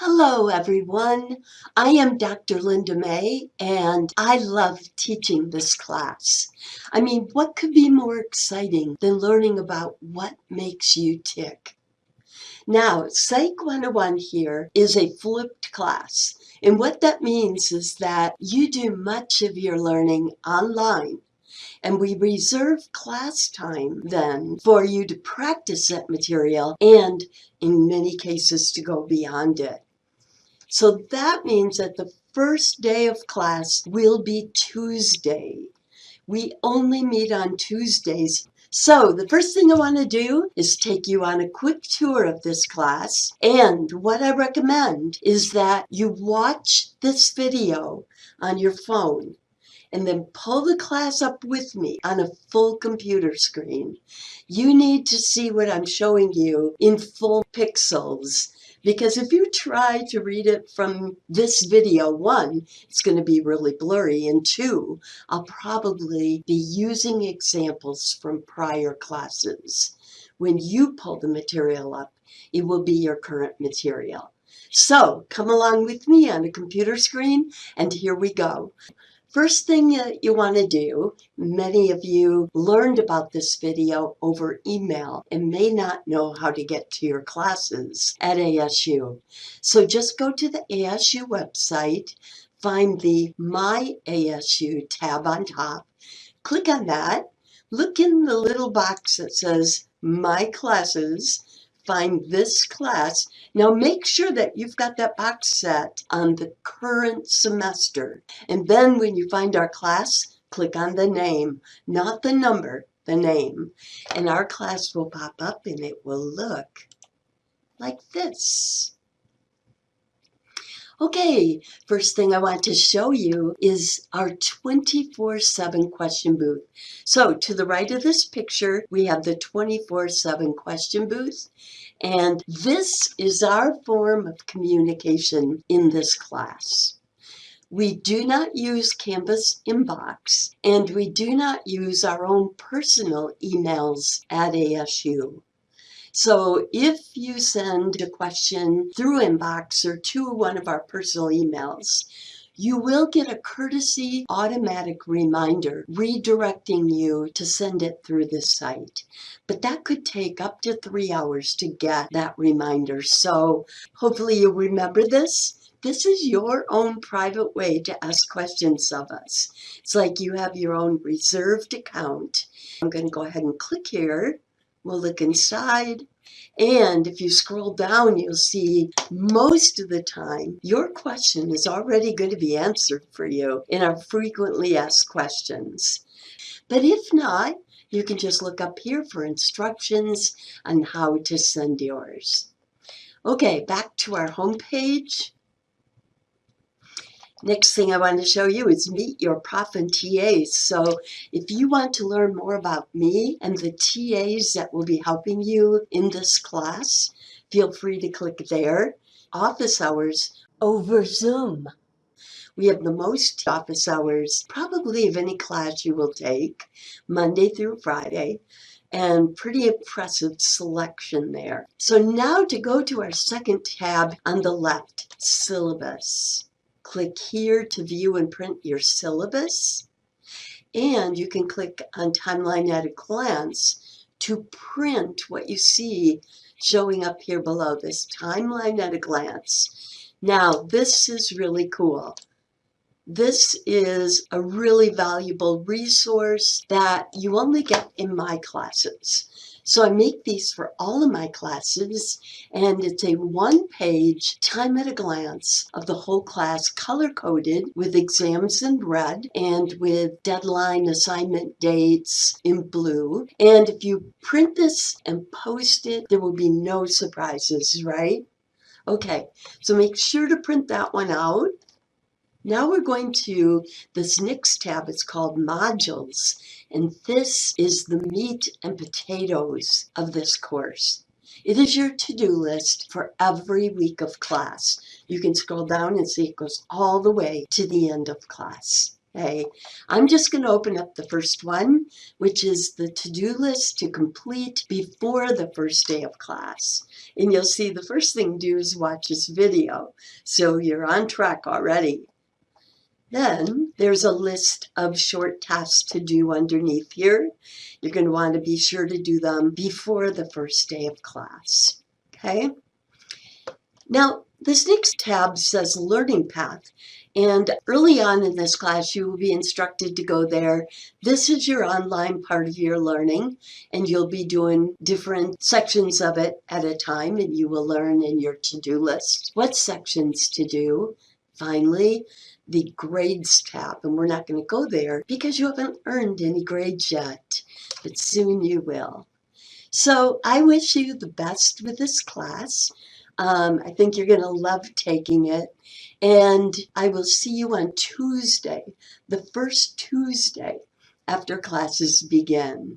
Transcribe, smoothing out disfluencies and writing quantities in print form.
Hello, everyone. I am Dr. Linda May, and I love teaching this class. I mean, what could be more exciting than learning about what makes you tick? Now, Psych 101 here is a flipped class, and what that means is that you do much of your learning online. And we reserve class time then for you to practice that material and, in many cases, to go beyond it. So that means that the first day of class will be Tuesday. We only meet on Tuesdays. So the first thing I want to do is take you on a quick tour of this class. And what I recommend is that you watch this video on your phone and then pull the class up with me on a full computer screen. You need to see what I'm showing you in full pixels, because if you try to read it from this video, one, it's going to be really blurry, and two, I'll probably be using examples from prior classes. When you pull the material up, it will be your current material. So come along with me on a computer screen, and here we go. First thing that you want to do, many of you learned about this video over email and may not know how to get to your classes at ASU. So just go to the ASU website, find the My ASU tab on top, click on that, look in the little box that says My Classes, find this class. Now make sure that you've got that box set on the current semester. And then when you find our class, click on the name, not the number, the name. And our class will pop up and it will look like this. Okay, first thing I want to show you is our 24/7 question booth. So to the right of this picture, we have the 24/7 question booth, and this is our form of communication in this class. We do not use Canvas Inbox, and we do not use our own personal emails at ASU. So if you send a question through Inbox or to one of our personal emails, you will get a courtesy automatic reminder redirecting you to send it through this site. But that could take up to 3 hours to get that reminder. So hopefully you'll remember this. This is your own private way to ask questions of us. It's like you have your own reserved account. I'm going to go ahead and click here. We'll look inside, and if you scroll down, you'll see most of the time your question is already going to be answered for you in our frequently asked questions. But if not, you can just look up here for instructions on how to send yours. Okay, back to our home page. Next thing I want to show you is Meet Your Prof and TAs. So if you want to learn more about me and the TAs that will be helping you in this class, feel free to click there. Office hours over Zoom. We have the most office hours probably of any class you will take, Monday through Friday, and pretty impressive selection there. So now to go to our second tab on the left, Syllabus. Click here to view and print your syllabus, and you can click on Timeline at a Glance to print what you see showing up here below, this Timeline at a Glance. Now, this is really cool. This is a really valuable resource that you only get in my classes. So I make these for all of my classes, and it's a one-page time at a glance of the whole class, color-coded with exams in red and with deadline assignment dates in blue. And if you print this and post it, there will be no surprises, right? Okay, so make sure to print that one out. Now we're going to this next tab. It's called Modules, and this is the meat and potatoes of this course. It is your to-do list for every week of class. You can scroll down and see it goes all the way to the end of class. Okay, I'm just going to open up the first one, which is the to-do list to complete before the first day of class. And you'll see the first thing to do is watch this video. So you're on track already. Then there's a list of short tasks to do underneath here. You're going to want to be sure to do them before the first day of class. Okay? Now, this next tab says Learning Path, and early on in this class, you will be instructed to go there. This is your online part of your learning, and you'll be doing different sections of it at a time, and you will learn in your to-do list what sections to do. Finally, the Grades tab, and we're not going to go there because you haven't earned any grades yet, but soon you will. So I wish you the best with this class. I think you're going to love taking it. And I will see you on Tuesday, the first Tuesday after classes begin.